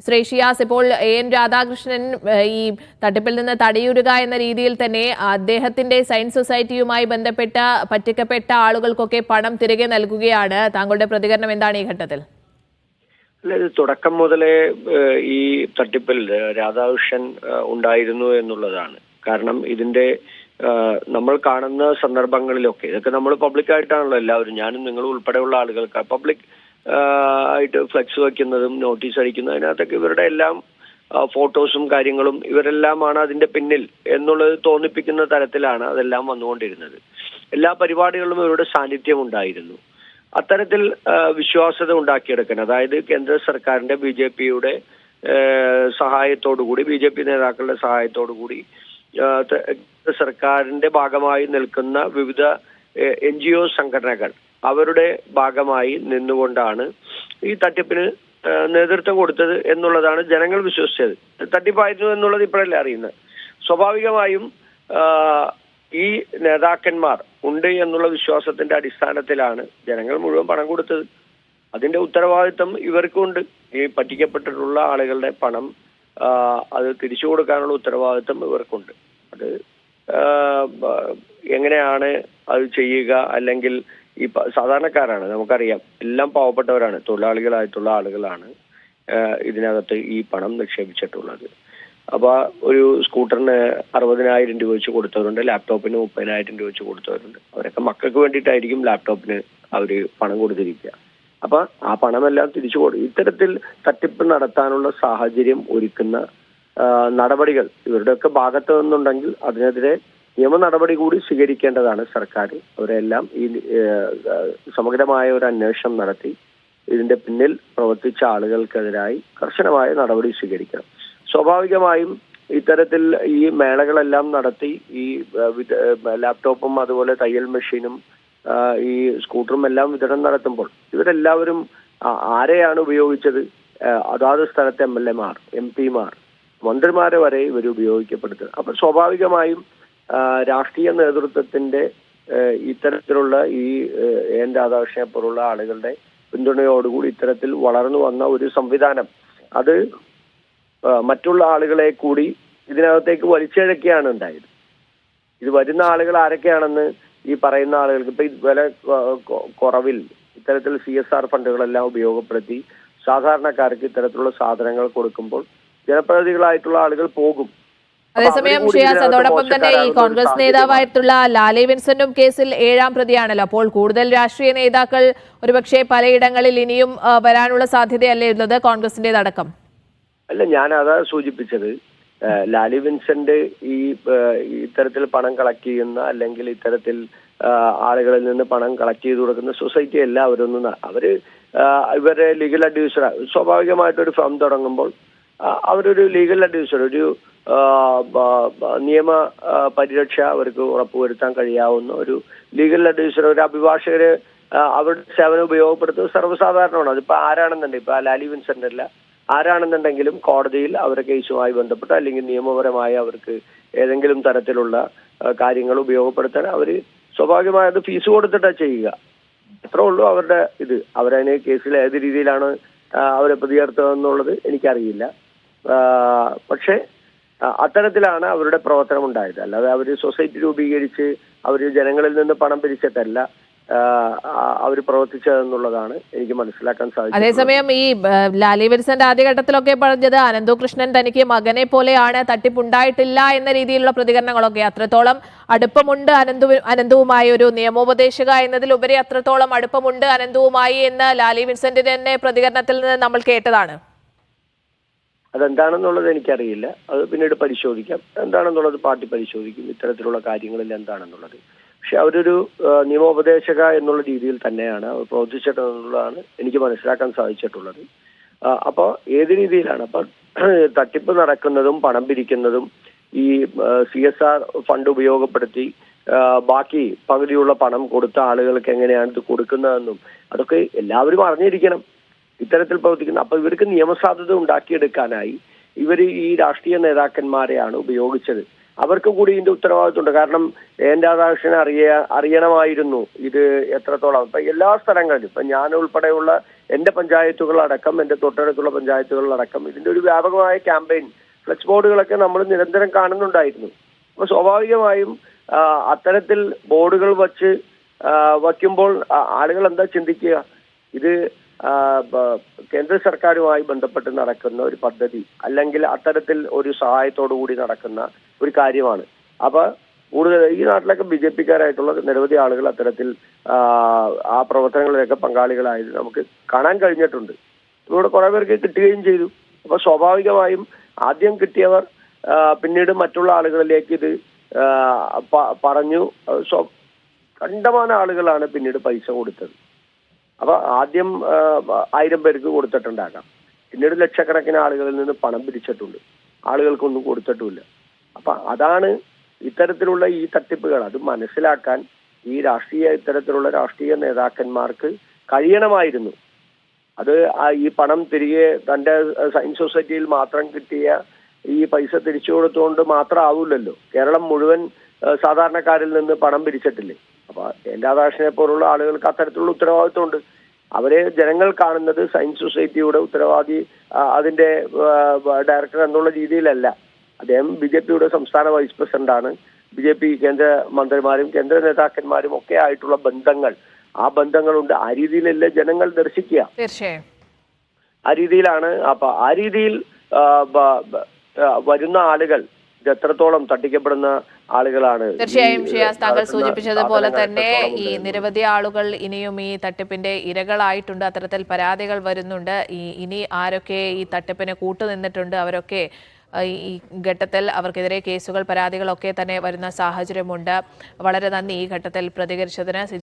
ശ്രീ ഷിയാസ്, ഇപ്പോൾ AN രാധാകൃഷ്ണൻ ഈ തട്ടിപ്പിൽ നിന്ന് തടയുക എന്ന രീതിയിൽ തന്നെ അദ്ദേഹത്തിന്റെ സയൻസ് സൊസൈറ്റിയുമായി ബന്ധപ്പെട്ട പറ്റിക്കപ്പെട്ട ആളുകൾക്കൊക്കെ പണം തിരികെ നൽകുകയാണ്. താങ്കളുടെ പ്രതികരണം എന്താണ് ഈ ഘട്ടത്തിൽ? അല്ല, ഇത് തുടക്കം മുതലേ ഈ തട്ടിപ്പിൽ രാധാകൃഷ്ണൻ ഉണ്ടായിരുന്നു എന്നുള്ളതാണ്. കാരണം ഇതിന്റെ നമ്മൾ കാണുന്ന സന്ദർഭങ്ങളിലൊക്കെ ഇതൊക്കെ നമ്മൾ പബ്ലിക്കായിട്ടാണല്ലോ എല്ലാവരും, ഞാനും നിങ്ങളും ഉൾപ്പെടെയുള്ള ആളുകൾക്ക് പബ്ലിക് ആയിട്ട് ഫ്ലെക്സ് വയ്ക്കുന്നതും നോട്ടീസ് അടിക്കുന്നതും അതിനകത്തൊക്കെ ഇവരുടെ എല്ലാം ഫോട്ടോസും കാര്യങ്ങളും ഇവരെല്ലാമാണ് അതിന്റെ പിന്നിൽ എന്നുള്ളത് തോന്നിപ്പിക്കുന്ന തരത്തിലാണ് അതെല്ലാം വന്നുകൊണ്ടിരുന്നത്. എല്ലാ പരിപാടികളിലും ഇവരുടെ സാന്നിധ്യം ഉണ്ടായിരുന്നു. അത്തരത്തിൽ വിശ്വാസ്യത ഉണ്ടാക്കിയെടുക്കാൻ, അതായത് കേന്ദ്ര സർക്കാരിന്റെ BJPയുടെ സഹായത്തോടുകൂടി, BJP നേതാക്കളുടെ സഹായത്തോടുകൂടി സർക്കാരിന്റെ ഭാഗമായി നിൽക്കുന്ന വിവിധ NGO സംഘടനകൾ അവരുടെ ഭാഗമായി നിന്നുകൊണ്ടാണ് ഈ തട്ടിപ്പിന് നേതൃത്വം കൊടുത്തത് എന്നുള്ളതാണ് ജനങ്ങൾ വിശ്വസിച്ചത്. തട്ടിപ്പായിരുന്നു എന്നുള്ളത് ഇപ്പോഴല്ലേ അറിയുന്നത്. സ്വാഭാവികമായും ഈ നേതാക്കന്മാർ ഉണ്ട് എന്നുള്ള വിശ്വാസത്തിന്റെ അടിസ്ഥാനത്തിലാണ് ജനങ്ങൾ മുഴുവൻ പണം കൊടുത്തത്. അതിന്റെ ഉത്തരവാദിത്വം ഇവർക്കുണ്ട്. ഈ പറ്റിക്കപ്പെട്ടിട്ടുള്ള ആളുകളുടെ പണം അത് തിരിച്ചു കൊടുക്കാനുള്ള ഉത്തരവാദിത്വം ഇവർക്കുണ്ട്. അത് എങ്ങനെയാണ് അത് ചെയ്യുക? അല്ലെങ്കിൽ ഈ സാധാരണക്കാരാണ്, നമുക്കറിയാം, എല്ലാം പാവപ്പെട്ടവരാണ്, തൊഴിലാളികളായിട്ടുള്ള ആളുകളാണ് ഇതിനകത്ത് ഈ പണം നിക്ഷേപിച്ചിട്ടുള്ളത്. അപ്പൊ ഒരു സ്കൂട്ടറിന് 60,000 രൂപ വെച്ച് കൊടുത്തവരുണ്ട്, ലാപ്ടോപ്പിന് 30,000 രൂപ വെച്ച് കൊടുത്തവരുണ്ട്. അവരൊക്കെ മക്കൾക്ക് വേണ്ടിയിട്ടായിരിക്കും ലാപ്ടോപ്പിന് അവര് പണം കൊടുത്തിരിക്കുക. അപ്പൊ ആ പണമെല്ലാം തിരിച്ചു ഇത്തരത്തിൽ തട്ടിപ്പ് നടത്താനുള്ള സാഹചര്യം ഒരുക്കുന്ന നടപടികൾ ഇവരുടെയൊക്കെ ഭാഗത്ത് നിന്നുണ്ടെങ്കിൽ അതിനെതിരെ നിയമ നടപടി കൂടി സ്വീകരിക്കേണ്ടതാണ് സർക്കാർ. അവരെല്ലാം ഈ സമഗ്രമായ ഒരു അന്വേഷണം നടത്തി ഇതിന്റെ പിന്നിൽ പ്രവർത്തിച്ച ആളുകൾക്കെതിരായി കർശനമായ നടപടി സ്വീകരിക്കണം. സ്വാഭാവികമായും ഇത്തരത്തിൽ ഈ മേളകളെല്ലാം നടത്തി ഈ ലാപ്ടോപ്പും അതുപോലെ തയ്യൽ മെഷീനും ഈ സ്കൂട്ടറും എല്ലാം വിതരണം നടത്തുമ്പോൾ ഇവരെല്ലാവരും ആരെയാണ് ഉപയോഗിച്ചത്? അതാത് സ്ഥലത്തെ MLA മാർ, MP മാർ, മന്ത്രിമാരെ വരെ ഇവർ ഉപയോഗിക്കപ്പെടുന്നത്. അപ്പൊ സ്വാഭാവികമായും രാഷ്ട്രീയ നേതൃത്വത്തിന്റെ ഇത്തരത്തിലുള്ള ഈ AN രാധാകൃഷ്ണനെ പോലുള്ള ആളുകളുടെ പിന്തുണയോടുകൂടി ഇത്തരത്തിൽ വളർന്നു വന്ന ഒരു സംവിധാനം അത് മറ്റുള്ള ആളുകളെ കൂടി ഇതിനകത്തേക്ക് വലിച്ചിഴക്കുകയാണ് ഉണ്ടായത്. ഇത് വരുന്ന ആളുകൾ ആരൊക്കെയാണെന്ന് ഈ പറയുന്ന ആളുകൾക്ക് ഇപ്പൊ വില കുറവിൽ ഇത്തരത്തിൽ CSR ഫണ്ടുകളെല്ലാം ഉപയോഗപ്പെടുത്തി സാധാരണക്കാർക്ക് ഇത്തരത്തിലുള്ള സാധനങ്ങൾ കൊടുക്കുമ്പോൾ ജനപ്രതിനിധികളായിട്ടുള്ള ആളുകൾ പോകും. അതേസമയം ഷിയാസ്, അതോടൊപ്പം തന്നെ ഈ കോൺഗ്രസ് നേതാവായിട്ടുള്ള ലാലി വിൻസെന്റും കേസിൽ 7ാം പ്രതിയാണല്ലോ. അപ്പോൾ കൂടുതൽ രാഷ്ട്രീയ നേതാക്കൾ ഒരുപക്ഷെ പലയിടങ്ങളിൽ ഇനിയും വരാനുള്ള സാധ്യതയല്ലേ ഉള്ളത്, കോൺഗ്രസിന്റേതടക്കം? അല്ല, ഞാൻ അതാ സൂചിപ്പിച്ചത്. ലാലി വിൻസെന്റ് ഈ ഇത്തരത്തിൽ പണം കളക്ട് ചെയ്യുന്ന അല്ലെങ്കിൽ ഇത്തരത്തിൽ ആളുകളിൽ നിന്ന് പണം കളക്ട് ചെയ്ത് കൊടുക്കുന്ന സൊസൈറ്റി എല്ലാവരും അവര് ഇവരെ ലീഗൽ അഡ്വൈസർ, സ്വാഭാവികമായിട്ടൊരു ഫേം തുടങ്ങുമ്പോൾ അവരൊരു ലീഗൽ അഡ്വൈസർ, ഒരു നിയമ പരിരക്ഷ അവർക്ക് ഉറപ്പുവരുത്താൻ കഴിയാവുന്ന ഒരു ലീഗൽ അഡ്വൈസർ, ഒരു അഭിഭാഷകര് അവരുടെ സേവനം ഉപയോഗപ്പെടുത്തുന്നത് സർവ്വസാധാരണമാണ്. അതിപ്പോ ആരാണെന്നുണ്ടെങ്കിൽ, ഇപ്പൊ ലാലി വിൻസെന്റ് അല്ല, ആരാണെന്നുണ്ടെങ്കിലും കോടതിയിൽ അവരുടെ കേസുമായി ബന്ധപ്പെട്ട് അല്ലെങ്കിൽ നിയമപരമായി അവർക്ക് ഏതെങ്കിലും തരത്തിലുള്ള കാര്യങ്ങൾ ഉപയോഗപ്പെടുത്താൻ അവര് സ്വാഭാവികമായത് ഫീസ് കൊടുത്തിട്ടാണ് ചെയ്യുക. അത്രേ ഉള്ളൂ അവരുടെ ഇത്. അവരതിന് കേസിൽ ഏത് രീതിയിലാണ് അവരെ പ്രതികർത്തതെന്നുള്ളത് എനിക്കറിയില്ല. പക്ഷെ അത്തരത്തിലാണ് അവരുടെ പ്രവർത്തനം ഉണ്ടായത്. അല്ലാതെ അവര് സൊസൈറ്റി രൂപീകരിച്ച് അവര് ജനങ്ങളിൽ നിന്ന് പണം പിരിച്ചിട്ടല്ല അവർ പ്രവർത്തിച്ചതെന്നുള്ളതാണ് എനിക്ക് മനസ്സിലാക്കാൻ സാധിച്ചത്. അതേസമയം ഈ ലാലി വിൻസെന്റ് ആദ്യഘട്ടത്തിലൊക്കെ പറഞ്ഞത് അനന്തു കൃഷ്ണൻ തനിക്ക് മകനെ പോലെയാണ്, തട്ടിപ്പുണ്ടായിട്ടില്ല എന്ന രീതിയിലുള്ള പ്രതികരണങ്ങളൊക്കെ. അത്രത്തോളം അടുപ്പമുണ്ട് അനന്തുവുമായി, ഒരു നിയമോപദേശക എന്നതിലുപരി അത്രത്തോളം അടുപ്പമുണ്ട് അനന്തുവുമായി എന്ന് ലാലി വിൻസെന്റിന്റെ തന്നെ പ്രതികരണത്തിൽ നിന്ന് നമ്മൾ കേട്ടതാണ്. അതെന്താണെന്നുള്ളത് എനിക്കറിയില്ല. അത് പിന്നീട് പരിശോധിക്കാം. എന്താണെന്നുള്ളത് പാർട്ടി പരിശോധിക്കും, ഇത്തരത്തിലുള്ള കാര്യങ്ങളിൽ എന്താണെന്നുള്ളത്. പക്ഷെ അവരൊരു നിയമോപദേശക എന്നുള്ള രീതിയിൽ തന്നെയാണ് അവർ പ്രവർത്തിച്ചിട്ടുള്ളതാണ് എനിക്ക് മനസ്സിലാക്കാൻ സാധിച്ചിട്ടുള്ളത്. അപ്പോൾ ഏത് രീതിയിലാണ് അപ്പൊ തട്ടിപ്പ് നടക്കുന്നതും പണം പിരിക്കുന്നതും ഈ CSR ഫണ്ട് ഉപയോഗപ്പെടുത്തി ബാക്കി പകുതിയുള്ള പണം കൊടുത്ത ആളുകൾക്ക് എങ്ങനെയാണ് ഇത് കൊടുക്കുന്നതെന്നും അതൊക്കെ എല്ലാവരും അറിഞ്ഞിരിക്കണം ഇത്തരത്തിൽ പ്രവർത്തിക്കുന്നത്. അപ്പൊ ഇവർക്ക് നിയമസാധുത ഉണ്ടാക്കിയെടുക്കാനായി ഇവർ ഈ രാഷ്ട്രീയ നേതാക്കന്മാരെയാണ് ഉപയോഗിച്ചത്. അവർക്ക് കൂടി ഇതിന്റെ ഉത്തരവാദിത്വമുണ്ട്. കാരണം AN രാധാകൃഷ്ണനെ അറിയണമായിരുന്നു ഇത് എത്രത്തോളം. ഇപ്പൊ എല്ലാ സ്ഥലങ്ങളിലും, ഇപ്പൊ ഞാൻ ഉൾപ്പെടെയുള്ള എൻ്റെ പഞ്ചായത്തുകളടക്കം, എൻ്റെ തൊട്ടടുത്തുള്ള പഞ്ചായത്തുകളിലടക്കം ഇതിൻ്റെ ഒരു വ്യാപകമായ ക്യാമ്പയിൻ, ഫ്ലെക്സ് ബോർഡുകളൊക്കെ നമ്മൾ നിരന്തരം കാണുന്നുണ്ടായിരുന്നു. അപ്പോൾ സ്വാഭാവികമായും അത്തരത്തിൽ ബോർഡുകൾ വയ്ക്കുമ്പോൾ ആളുകൾ എന്താ ചിന്തിക്കുക? ഇത് കേന്ദ്ര സർക്കാരുമായി ബന്ധപ്പെട്ട് നടക്കുന്ന ഒരു പദ്ധതി, അല്ലെങ്കിൽ അത്തരത്തിൽ ഒരു സഹായത്തോടു കൂടി നടക്കുന്ന ഒരു കാര്യമാണ്. അപ്പൊ കൂടുതൽ ഈ നാട്ടിലൊക്കെ BJP-ക്കാരായിട്ടുള്ള നിരവധി ആളുകൾ അത്തരത്തിൽ ആ പ്രവർത്തനങ്ങളിലൊക്കെ പങ്കാളികളായത് നമുക്ക് കാണാൻ കഴിഞ്ഞിട്ടുണ്ട്. ഇവിടെ കുറെ പേർക്ക് കിട്ടുകയും ചെയ്തു. അപ്പൊ സ്വാഭാവികമായും ആദ്യം കിട്ടിയവർ പിന്നീട് മറ്റുള്ള ആളുകളിലേക്ക് ഇത് പറഞ്ഞു. കണ്ടമാന ആളുകളാണ് പിന്നീട് പൈസ കൊടുത്തത്. അപ്പൊ ആദ്യം 1000 പേർക്ക് കൊടുത്തിട്ടുണ്ടാകാം, പിന്നീട് ലക്ഷക്കണക്കിന് ആളുകളിൽ നിന്ന് പണം പിരിച്ചിട്ടുണ്ട്, ആളുകൾക്കൊന്നും കൊടുത്തിട്ടുമില്ല. അപ്പൊ അതാണ് ഇത്തരത്തിലുള്ള ഈ തട്ടിപ്പുകൾ. അത് മനസ്സിലാക്കാൻ ഇത്തരത്തിലുള്ള രാഷ്ട്രീയ നേതാക്കന്മാർക്ക് കഴിയണമായിരുന്നു. അത് ഈ പണം തിരികെ തന്റെ സയൻസ് സൊസൈറ്റിയിൽ മാത്രം കിട്ടിയ ഈ പൈസ തിരിച്ചു കൊടുത്തുകൊണ്ട് മാത്രം ആവില്ലല്ലോ. കേരളം മുഴുവൻ സാധാരണക്കാരിൽ നിന്ന് പണം പിരിച്ചിട്ടില്ലേ? അപ്പൊ എൻ രാധാകൃഷ്ണനെ പോലുള്ള ആളുകൾക്ക് അത്തരത്തിലുള്ള ഉത്തരവാദിത്വമുണ്ട്. അവരെ ജനങ്ങൾ കാണുന്നത് സയൻസ് സൊസൈറ്റിയുടെ ഉത്തരവാദി, അതിന്റെ ഡയറക്ടർ എന്നുള്ള രീതിയിലല്ല. അദ്ദേഹം BJP-യുടെ സംസ്ഥാന വൈസ് പ്രസിഡന്റാണ്. BJP കേന്ദ്ര മന്ത്രിമാരും കേന്ദ്ര നേതാക്കന്മാരും ഒക്കെ ആയിട്ടുള്ള ബന്ധങ്ങൾ, ആ ബന്ധങ്ങളുണ്ട്. ആ രീതിയിലല്ലേ ജനങ്ങൾ ദർശിക്കുക. തീർച്ചയായും ആ രീതിയിലാണ്. അപ്പൊ ആ രീതിയിൽ വരുന്ന ആളുകൾ ഇത് എത്രത്തോളം തട്ടിക്കപ്പെടുന്ന ആളുകളാണ്. തീർച്ചയായും ഷിയാസ്, താങ്കൾ സൂചിപ്പിച്ചതുപോലെ തന്നെ ഈ നിരവധി ആളുകൾ ഇനിയും ഈ തട്ടിപ്പിന്റെ ഇരകളായിട്ടുണ്ട്. അത്തരത്തിൽ പരാതികൾ വരുന്നുണ്ട്. ഇനി ആരൊക്കെ ഈ തട്ടിപ്പിന് കൂട്ടുനിന്നിട്ടുണ്ട് അവരൊക്കെ ഈ ഘട്ടത്തിൽ അവർക്കെതിരെ കേസുകൾ, പരാതികളൊക്കെ തന്നെ വരുന്ന സാഹചര്യമുണ്ട്. വളരെ നന്ദി ഈ ഘട്ടത്തിൽ പ്രതികരിച്ചതിന്.